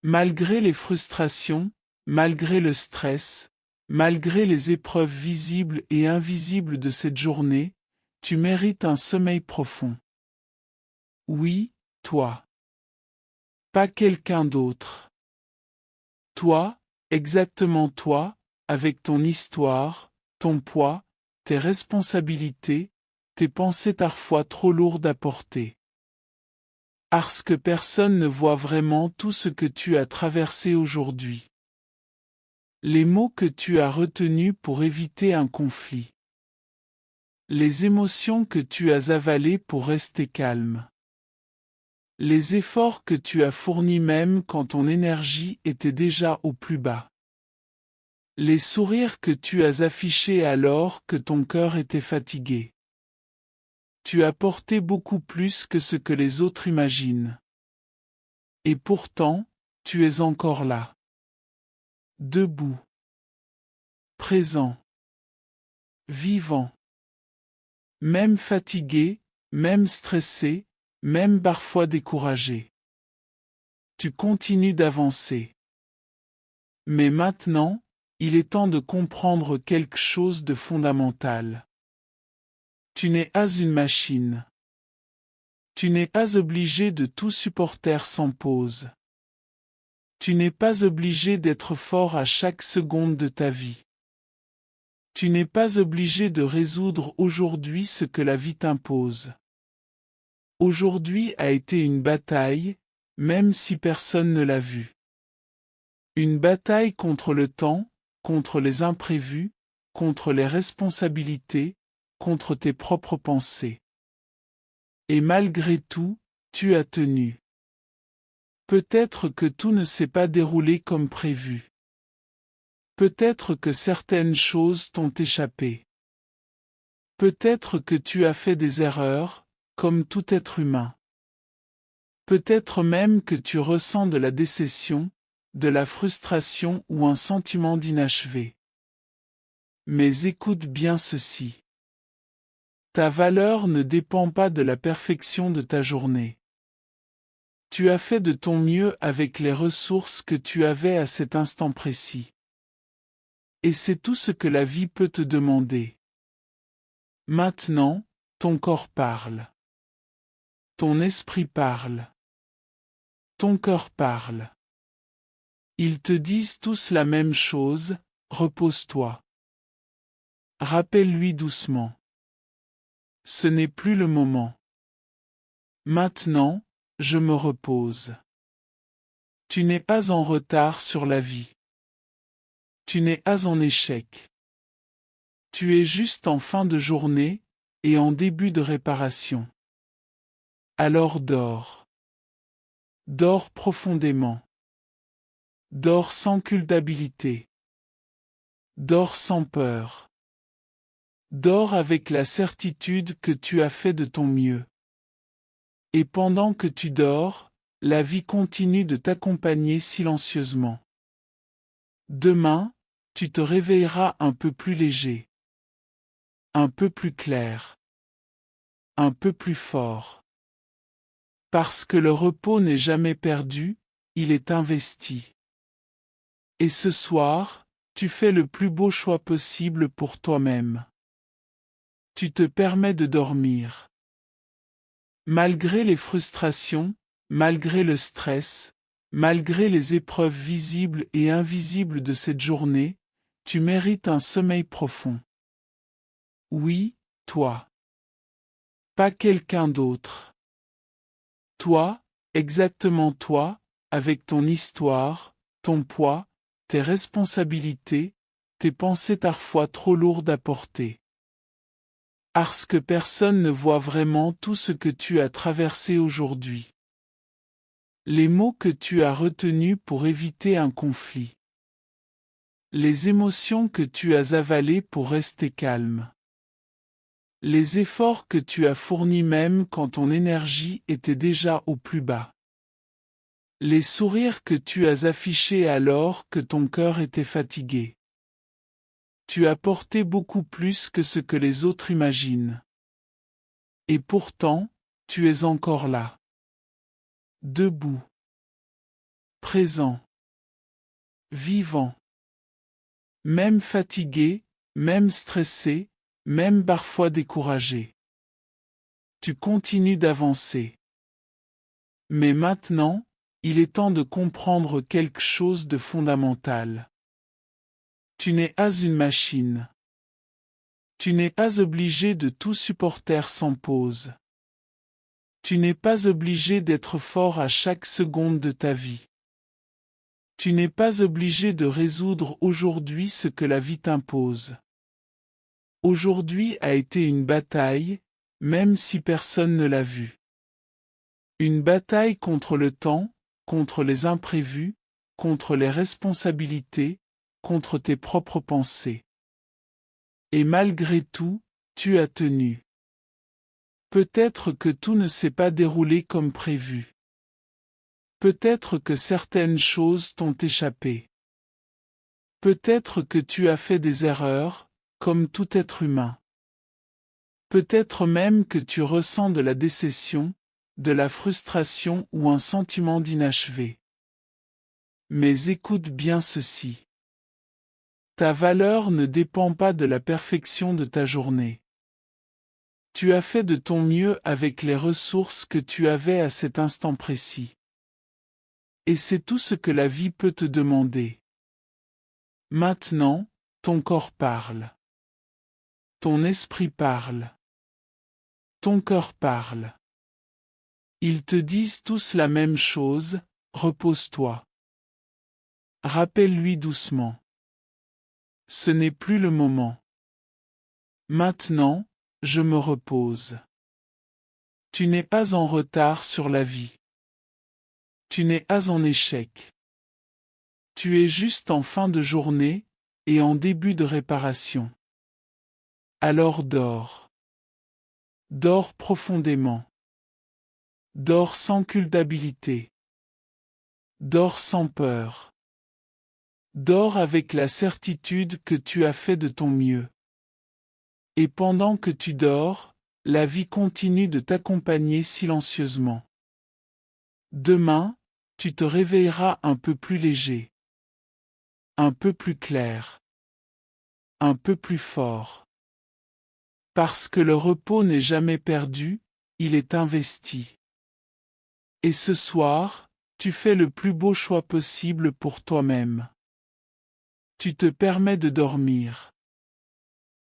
Malgré les frustrations, malgré le stress, malgré les épreuves visibles et invisibles de cette journée, tu mérites un sommeil profond. Oui, toi. Pas quelqu'un d'autre. Toi, exactement toi, avec ton histoire, ton poids, tes responsabilités, tes pensées parfois trop lourdes à porter. Parce que personne ne voit vraiment tout ce que tu as traversé aujourd'hui. Les mots que tu as retenus pour éviter un conflit. Les émotions que tu as avalées pour rester calme. Les efforts que tu as fournis même quand ton énergie était déjà au plus bas. Les sourires que tu as affichés alors que ton cœur était fatigué. Tu as porté beaucoup plus que ce que les autres imaginent. Et pourtant, tu es encore là. Debout. Présent. Vivant. Même fatigué, même stressé, même parfois découragé. Tu continues d'avancer. Mais maintenant, il est temps de comprendre quelque chose de fondamental. Tu n'es pas une machine. Tu n'es pas obligé de tout supporter sans pause. Tu n'es pas obligé d'être fort à chaque seconde de ta vie. Tu n'es pas obligé de résoudre aujourd'hui ce que la vie t'impose. Aujourd'hui a été une bataille, même si personne ne l'a vue. Une bataille contre le temps, contre les imprévus, contre les responsabilités, contre tes propres pensées. Et malgré tout, tu as tenu. Peut-être que tout ne s'est pas déroulé comme prévu. Peut-être que certaines choses t'ont échappé. Peut-être que tu as fait des erreurs, comme tout être humain. Peut-être même que tu ressens de la déception, de la frustration ou un sentiment d'inachevé. Mais écoute bien ceci. Ta valeur ne dépend pas de la perfection de ta journée. Tu as fait de ton mieux avec les ressources que tu avais à cet instant précis. Et c'est tout ce que la vie peut te demander. Maintenant, ton corps parle. Ton esprit parle. Ton cœur parle. Ils te disent tous la même chose, repose-toi. Rappelle-lui doucement. Ce n'est plus le moment. Maintenant, je me repose. Tu n'es pas en retard sur la vie. Tu n'es pas en échec. Tu es juste en fin de journée, et en début de réparation. Alors dors. Dors profondément. Dors sans culpabilité. Dors sans peur. Dors avec la certitude que tu as fait de ton mieux. Et pendant que tu dors, la vie continue de t'accompagner silencieusement. Demain, tu te réveilleras un peu plus léger. Un peu plus clair. Un peu plus fort. Parce que le repos n'est jamais perdu, il est investi. Et ce soir, tu fais le plus beau choix possible pour toi-même. Tu te permets de dormir. Malgré les frustrations, malgré le stress, malgré les épreuves visibles et invisibles de cette journée, tu mérites un sommeil profond. Oui, toi. Pas quelqu'un d'autre. Toi, exactement toi, avec ton histoire, ton poids, tes responsabilités, tes pensées parfois trop lourdes à porter. Parce que personne ne voit vraiment tout ce que tu as traversé aujourd'hui. Les mots que tu as retenus pour éviter un conflit. Les émotions que tu as avalées pour rester calme. Les efforts que tu as fournis même quand ton énergie était déjà au plus bas. Les sourires que tu as affichés alors que ton cœur était fatigué. Tu as porté beaucoup plus que ce que les autres imaginent. Et pourtant, tu es encore là. Debout. présent, vivant. Même fatigué, même stressé, même parfois découragé. Tu continues d'avancer. Mais maintenant, il est temps de comprendre quelque chose de fondamental. Tu n'es pas une machine. Tu n'es pas obligé de tout supporter sans pause. Tu n'es pas obligé d'être fort à chaque seconde de ta vie. Tu n'es pas obligé de résoudre aujourd'hui ce que la vie t'impose. Aujourd'hui a été une bataille, même si personne ne l'a vue. Une bataille contre le temps, contre les imprévus, contre les responsabilités, contre tes propres pensées. Et malgré tout, tu as tenu. Peut-être que tout ne s'est pas déroulé comme prévu. Peut-être que certaines choses t'ont échappé. Peut-être que tu as fait des erreurs, comme tout être humain. Peut-être même que tu ressens de la déception, de la frustration ou un sentiment d'inachevé. Mais écoute bien ceci. Ta valeur ne dépend pas de la perfection de ta journée. Tu as fait de ton mieux avec les ressources que tu avais à cet instant précis. Et c'est tout ce que la vie peut te demander. Maintenant, ton corps parle. Ton esprit parle. Ton cœur parle. Ils te disent tous la même chose, repose-toi. Rappelle-lui doucement. Ce n'est plus le moment. Maintenant, je me repose. Tu n'es pas en retard sur la vie. Tu n'es pas en échec. Tu es juste en fin de journée, et en début de réparation. Alors dors. Dors profondément. Dors sans culpabilité. Dors sans peur. Dors avec la certitude que tu as fait de ton mieux. Et pendant que tu dors, la vie continue de t'accompagner silencieusement. Demain, tu te réveilleras un peu plus léger. Un peu plus clair. Un peu plus fort. Parce que le repos n'est jamais perdu, il est investi. Et ce soir, tu fais le plus beau choix possible pour toi-même. Tu te permets de dormir.